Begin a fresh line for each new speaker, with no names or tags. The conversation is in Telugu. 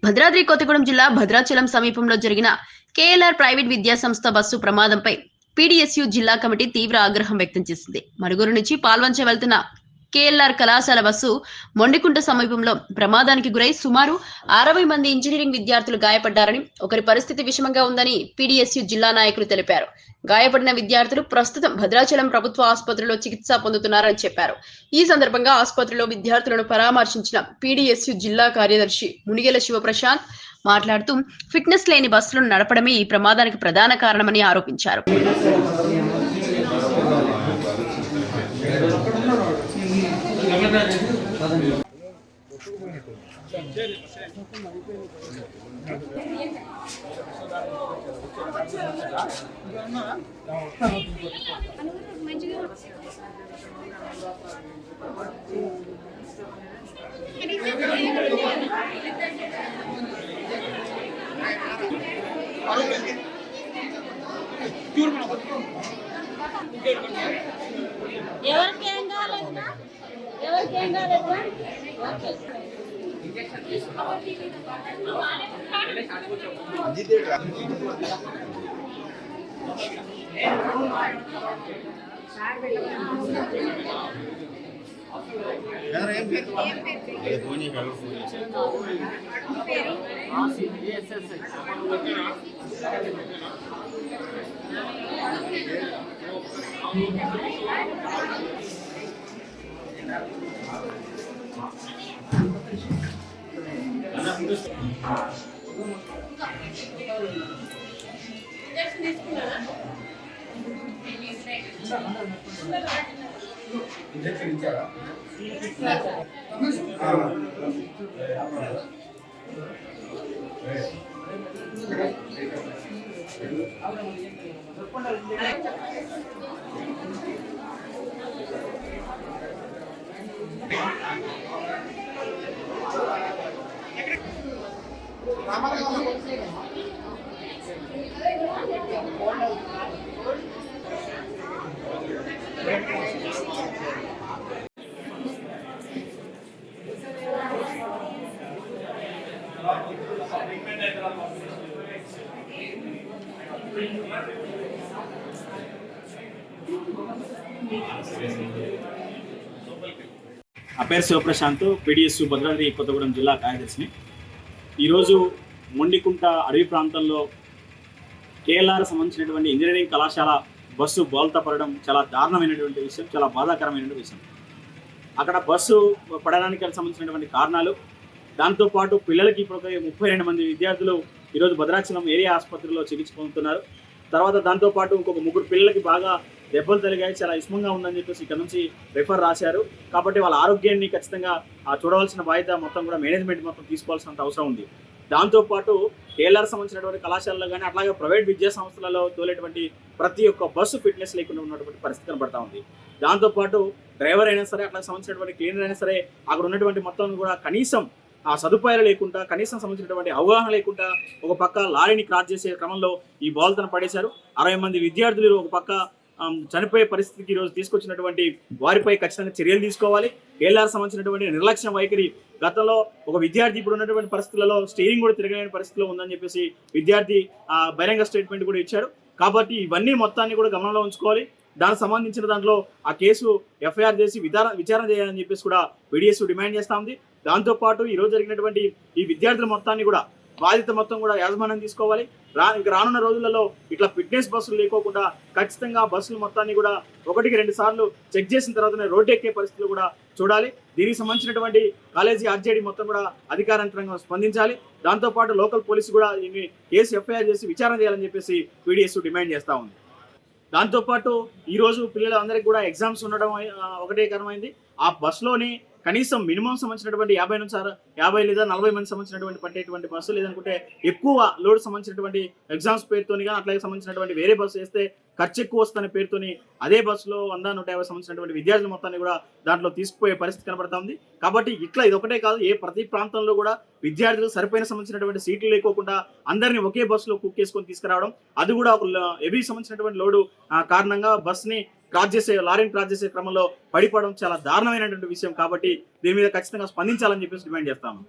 భద్రాద్రి కొత్తగూడెం జిల్లా భద్రాచలం సమీపంలో జరిగిన కేఎల్ఆర్ ప్రైవేట్ విద్యా సంస్థ బస్సు ప్రమాదంపై పీడీఎస్యూ జిల్లా కమిటీ తీవ్ర ఆగ్రహం వ్యక్తం చేసింది. మడుగురు నుంచి పాల్వంచ వెళ్తున్న కేఎల్ఆర్ కళాశాల బస్సు మొండికుంట సమీపంలో ప్రమాదానికి గురై సుమారు 60 మంది ఇంజనీరింగ్ విద్యార్థులు గాయపడ్డారని, ఒకరి పరిస్థితి విషమంగా ఉందని పీడీఎస్యూ జిల్లా నాయకులు తెలిపారు. గాయపడిన విద్యార్థులు ప్రస్తుతం భద్రాచలం ప్రభుత్వ ఆసుపత్రిలో చికిత్స పొందుతున్నారని చెప్పారు. ఈ సందర్భంగా ఆసుపత్రిలో విద్యార్థులను పరామర్శించిన పీడీఎస్యూ జిల్లా కార్యదర్శి మునిగెల శివప్రశాంత్ మాట్లాడుతూ ఫిట్నెస్ లేని బస్సులను నడపడమే ఈ ప్రమాదానికి ప్రధాన కారణమని ఆరోపించారు.
ఎవరికేం కాలేదా? ఎవరికేం కాలేదా?
నా పేరు శివప్రశాంత్, పీడీఎస్యూ భద్రాద్రి కొత్తగూడెం జిల్లా కార్యదర్శిని. ఈరోజు మొండికుంట అడవి ప్రాంతంలో కేఎల్ఆర్ సంబంధించినటువంటి ఇంజనీరింగ్ కళాశాల బస్సు బోల్తా పడడం చాలా దారుణమైనటువంటి విషయం, చాలా బాధాకరమైనటువంటి విషయం. అక్కడ బస్సు పడడానికి సంబంధించినటువంటి కారణాలు, దాంతోపాటు పిల్లలకి ఇప్పుడు 32 మంది విద్యార్థులు ఈరోజు భద్రాచలం ఏరియా ఆసుపత్రిలో చికిత్స పొందుతున్నారు. తర్వాత దాంతోపాటు ఇంకొక 3 పిల్లలకి బాగా దెబ్బలు తగిలాయి, చాలా ఇష్మంగా ఉందని చెప్పేసి ఇక్కడ నుంచి రిఫర్ రాశారు. కాబట్టి వాళ్ళ ఆరోగ్యాన్ని ఖచ్చితంగా చూడవలసిన బాధ్యత మొత్తం కూడా మేనేజ్మెంట్ మొత్తం తీసుకోవాల్సినంత అవసరం ఉంది. దాంతోపాటు కేఎల్ఆర్ సంబంధించినటువంటి కళాశాలలో కానీ అట్లాగే ప్రైవేట్ విద్యా సంస్థలలో తోలేటువంటి ప్రతి ఒక్క బస్సు ఫిట్నెస్ లేకుండా ఉన్నటువంటి పరిస్థితి కనబడతా ఉంది. దాంతోపాటు డ్రైవర్ అయినా సరే, అట్లా సంబంధించినటువంటి క్లీనర్ అయినా సరే, అక్కడ ఉన్నటువంటి మొత్తం కూడా కనీసం ఆ సదుపాయాలు లేకుండా, కనీసం సంబంధించినటువంటి అవగాహన లేకుండా ఒక పక్క లారీని క్రాస్ చేసే క్రమంలో ఈ బోల్తను పడేశారు. 60 మంది విద్యార్థులు ఒక పక్క చనిపోయే పరిస్థితికి ఈరోజు తీసుకొచ్చినటువంటి వారిపై ఖచ్చితంగా చర్యలు తీసుకోవాలి. కేఎల్ఆర్ సంబంధించినటువంటి నిర్లక్ష్యం వైఖరి, గతంలో ఒక విద్యార్థి ఇప్పుడు ఉన్నటువంటి పరిస్థితులలో స్టీరింగ్ కూడా తిరగలేని పరిస్థితిలో ఉందని చెప్పేసి విద్యార్థి బహిరంగ స్టేట్మెంట్ కూడా ఇచ్చాడు. కాబట్టి ఇవన్నీ మొత్తాన్ని కూడా గమనంలో ఉంచుకోవాలి. దానికి సంబంధించిన దాంట్లో ఆ కేసు ఎఫ్ఐఆర్ చేసి విచారణ చేయాలని చెప్పేసి కూడా పీడీఎస్యూ డిమాండ్ చేస్తూ ఉంది. దాంతోపాటు ఈరోజు జరిగినటువంటి ఈ విద్యార్థుల మొత్తాన్ని కూడా బాధ్యత మొత్తం కూడా యాజమాన్యం తీసుకోవాలి. రానున్న రోజులలో ఇట్లా ఫిట్నెస్ బస్సులు లేకోకుండా ఖచ్చితంగా బస్సులు మొత్తాన్ని కూడా 1-2 సార్లు చెక్ చేసిన తర్వాతనే రోడ్డు ఎక్కే పరిస్థితులు కూడా చూడాలి. దీనికి సంబంధించినటువంటి కాలేజీ ఆర్జేడీ మొత్తం కూడా అధికారంగా స్పందించాలి. దాంతోపాటు లోకల్ పోలీసు కూడా దీన్ని కేసు ఎఫ్ఐఆర్ చేసి విచారణ చేయాలని చెప్పేసి పీడీఎస్యూ డిమాండ్ చేస్తూ ఉంది. దాంతోపాటు ఈరోజు పిల్లలందరికీ కూడా ఎగ్జామ్స్ ఉండడం ఒకటే కారణమైంది. ఆ బస్సులోని కనీసం మినిమం సంబంధించినటువంటి 50 లేదా 40 మంది సంబంధించినటువంటి పట్టేటువంటి బస్సు, లేదనుకుంటే ఎక్కువ లోడ్ సంబంధించినటువంటి ఎగ్జామ్స్ పేరుతోని కానీ అట్లాగే సంబంధించినటువంటి వేరే బస్సు వేస్తే ఖర్చు ఎక్కువ వస్తున్న పేరుతోని అదే బస్సులో 100-150 సంబంధించినటువంటి విద్యార్థుల మొత్తాన్ని కూడా దాంట్లో తీసుకుపోయే పరిస్థితి కనబడతా ఉంది. కాబట్టి ఇట్లా ఇది ఒకటే కాదు, ప్రతి ప్రాంతంలో కూడా విద్యార్థులు సరిపోయిన సంబంధించినటువంటి సీట్లు లేకోకుండా అందరినీ ఒకే బస్సులో కుక్కేసుకొని తీసుకురావడం, అది కూడా ఒక హెవీ సంబంధించినటువంటి లోడు కారణంగా బస్ని లారీని క్రాస్ చేసే క్రమంలో పడిపోవడం చాలా దారుణమైనటువంటి విషయం. కాబట్టి దీని మీద ఖచ్చితంగా స్పందించాలని చెప్పేసి డిమాండ్ చేస్తాము.